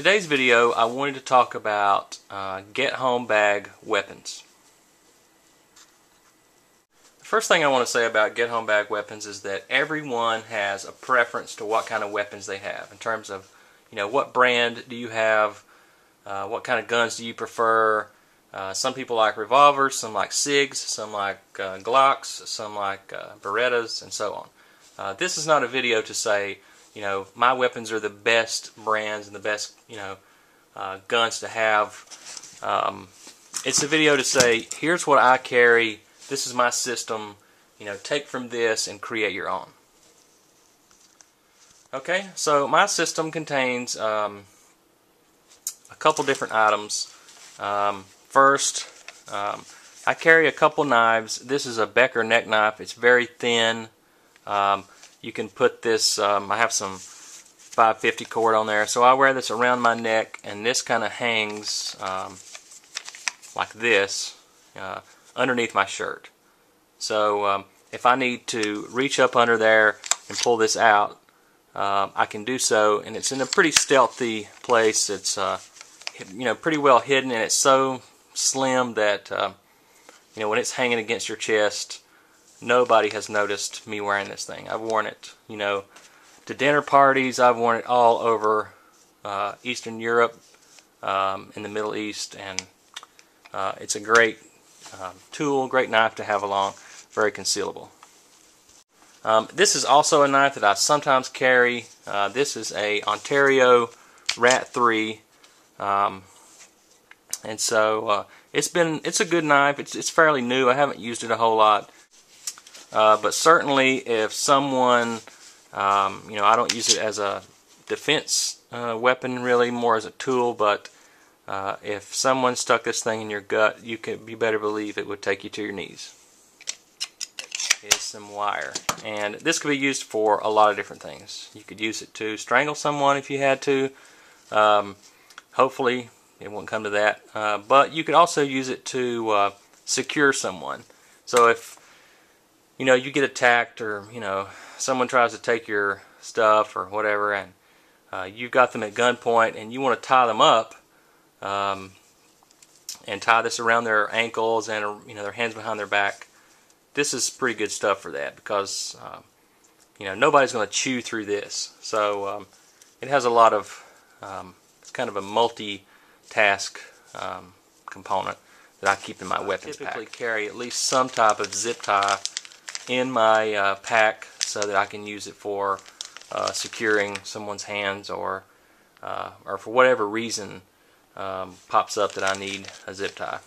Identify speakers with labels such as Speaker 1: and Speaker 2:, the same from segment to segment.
Speaker 1: In today's video, I wanted to talk about get home bag weapons. The first thing I want to say about get home bag weapons is that everyone has a preference to what kind of weapons they have in terms of, what brand do you have, what kind of guns do you prefer. Some people like revolvers, some like SIGs, some like Glocks, some like Berettas, and so on. This is not a video to say, my weapons are the best brands and the best, guns to have. It's a video to say, here's what I carry, this is my system, take from this and create your own. Okay, so my system contains a couple different items. First, I carry a couple knives. This is a Becker neck knife. It's very thin. You can put this, I have some 550 cord on there, so I wear this around my neck, and this kind of hangs like this underneath my shirt. So if I need to reach up under there and pull this out, I can do so, and it's in a pretty stealthy place. It's pretty well hidden, and it's so slim that when it's hanging against your chest, nobody has noticed me wearing this thing. I've worn it, to dinner parties. I've worn it all over Eastern Europe, in the Middle East, and it's a great tool, great knife to have along, very concealable. This is also a knife that I sometimes carry. This is a Ontario Rat 3, and so it's a good knife. It's fairly new. I haven't used it a whole lot. But certainly if someone, I don't use it as a defense weapon really, more as a tool, but if someone stuck this thing in your gut, you better believe it would take you to your knees. Here's some wire. And this could be used for a lot of different things. You could use it to strangle someone if you had to. Hopefully it won't come to that. But you could also use it to secure someone. So if you get attacked, or someone tries to take your stuff or whatever, and you've got them at gunpoint, and you want to tie them up, and tie this around their ankles and their hands behind their back. This is pretty good stuff for that, because nobody's going to chew through this. So it has a lot of it's kind of a multi-task component that I keep in my weapons pack. I typically carry at least some type of zip tie in my pack so that I can use it for securing someone's hands, or for whatever reason pops up that I need a zip tie.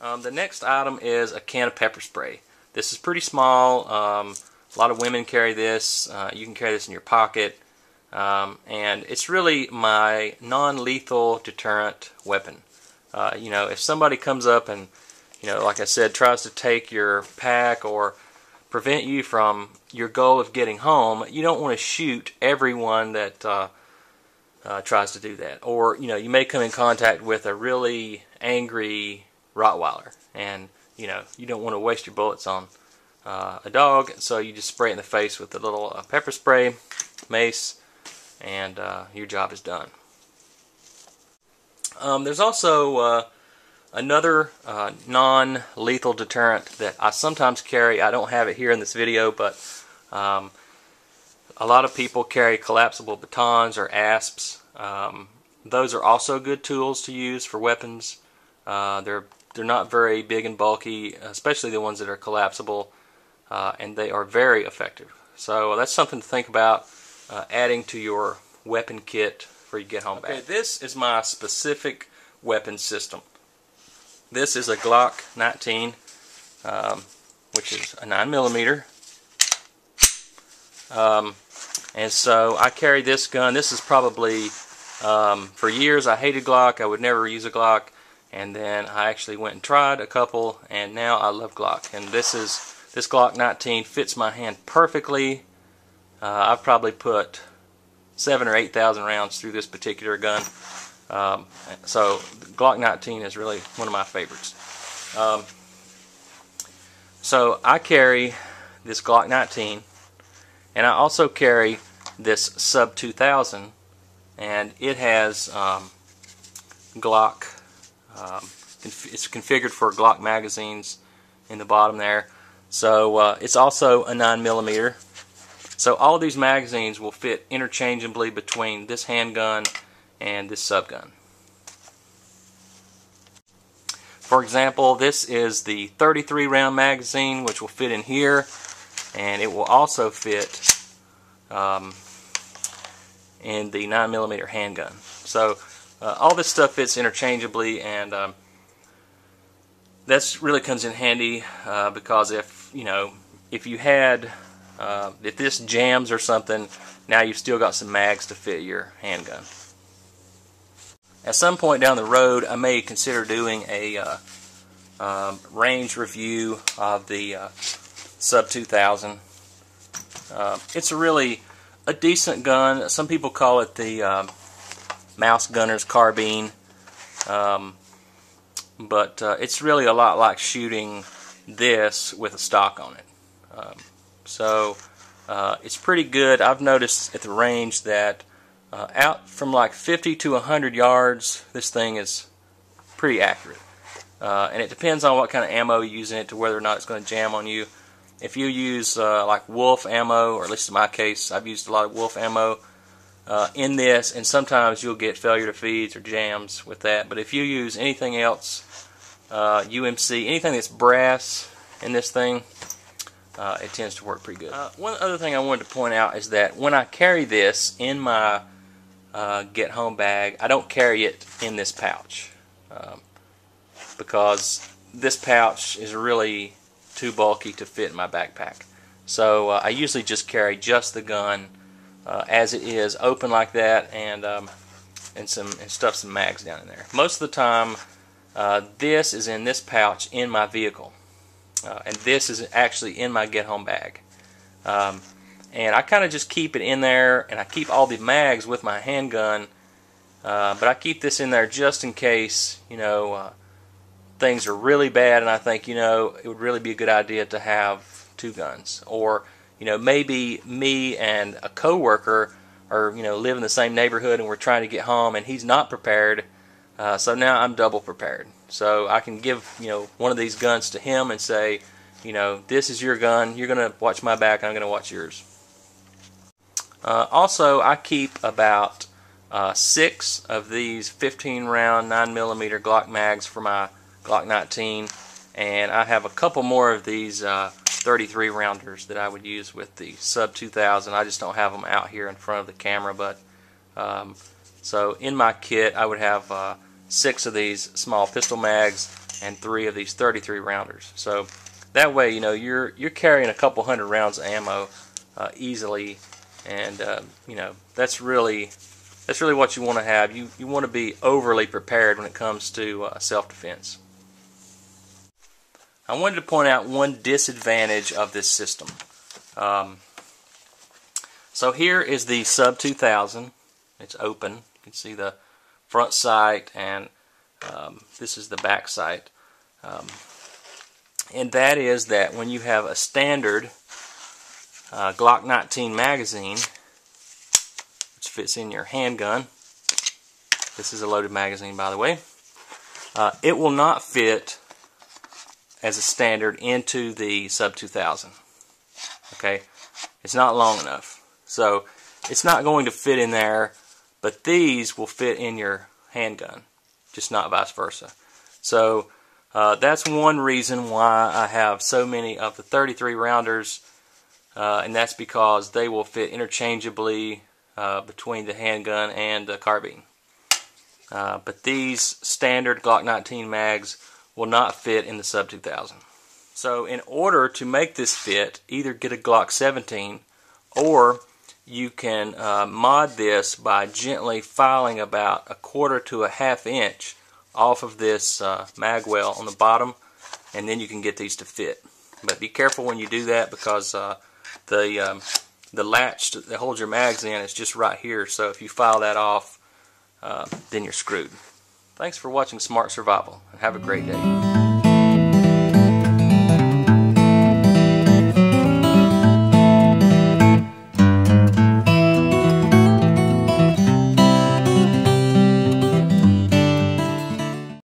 Speaker 1: The next item is a can of pepper spray. This is pretty small. A lot of women carry this. You can carry this in your pocket, and it's really my non-lethal deterrent weapon. If somebody comes up and like I said, tries to take your pack or prevent you from your goal of getting home, you don't want to shoot everyone that tries to do that. Or, you may come in contact with a really angry Rottweiler, and, you don't want to waste your bullets on a dog, so you just spray it in the face with a little pepper spray, mace, and your job is done. There's also another non-lethal deterrent that I sometimes carry. I don't have it here in this video, but a lot of people carry collapsible batons or asps. Those are also good tools to use for weapons. They're not very big and bulky, especially the ones that are collapsible, and they are very effective. So that's something to think about adding to your weapon kit for your get home bag. Okay, this is my specific weapon system. This is a Glock 19, which is a 9mm. And so I carry this gun. This is probably, for years I hated Glock. I would never use a Glock. And then I actually went and tried a couple, and now I love Glock. And this Glock 19 fits my hand perfectly. I've probably put 7,000 or 8,000 rounds through this particular gun. So Glock 19 is really one of my favorites. So I carry this Glock 19, and I also carry this Sub 2000 and it has Glock. It's configured for Glock magazines in the bottom there. So it's also a 9mm. So all of these magazines will fit interchangeably between this handgun and this subgun. For example, this is the 33 round magazine, which will fit in here, and it will also fit in the 9mm handgun. So all this stuff fits interchangeably, and that really comes in handy because if you had if this jams or something, now you've still got some mags to fit your handgun. At some point down the road, I may consider doing a range review of the Sub 2000. It's really a decent gun. Some people call it the Mouse Gunner's carbine, but it's really a lot like shooting this with a stock on it. So it's pretty good. I've noticed at the range that out from like 50 to 100 yards, this thing is pretty accurate. And it depends on what kind of ammo you use in it to whether or not it's going to jam on you. If you use like Wolf ammo, or at least in my case, I've used a lot of Wolf ammo in this, and sometimes you'll get failure to feeds or jams with that. But if you use anything else, UMC, anything that's brass in this thing, it tends to work pretty good. One other thing I wanted to point out is that when I carry this in my get home bag, I don't carry it in this pouch because this pouch is really too bulky to fit in my backpack. So I usually just carry just the gun as it is, open like that, and stuff some mags down in there. Most of the time, this is in this pouch in my vehicle. And this is actually in my get home bag. And I kind of just keep it in there, and I keep all the mags with my handgun, but I keep this in there just in case, things are really bad and I think, it would really be a good idea to have two guns. Or, maybe me and a coworker are, live in the same neighborhood and we're trying to get home and he's not prepared, so now I'm double prepared. So I can give, one of these guns to him and say, this is your gun, you're going to watch my back, and I'm going to watch yours. Also, I keep about 6 of these 15 round 9mm Glock mags for my Glock 19, and I have a couple more of these 33 rounders that I would use with the Sub 2000. I just don't have them out here in front of the camera, but so in my kit I would have 6 of these small pistol mags and 3 of these 33 rounders. So that way, you're carrying a couple hundred rounds of ammo easily, and that's really what you want to have. You want to be overly prepared when it comes to self-defense. I wanted to point out one disadvantage of this system. So here is the Sub 2000. It's open. You can see the front sight, and this is the back sight. And that is that when you have a standard Glock 19 magazine, which fits in your handgun, this is a loaded magazine, by the way, it will not fit as a standard into the Sub 2000. Okay, it's not long enough, so it's not going to fit in there, but these will fit in your handgun, just not vice versa. So that's one reason why I have so many of the 33 rounders, and that's because they will fit interchangeably between the handgun and the carbine. But these standard Glock 19 mags will not fit in the Sub 2000. So in order to make this fit, either get a Glock 17, or you can mod this by gently filing about 1/4 to 1/2 inch off of this mag well on the bottom, and then you can get these to fit. But be careful when you do that, because the latch that holds your mags in is just right here, so if you file that off, then you're screwed. Thanks for watching Smart Survival, and have a great day.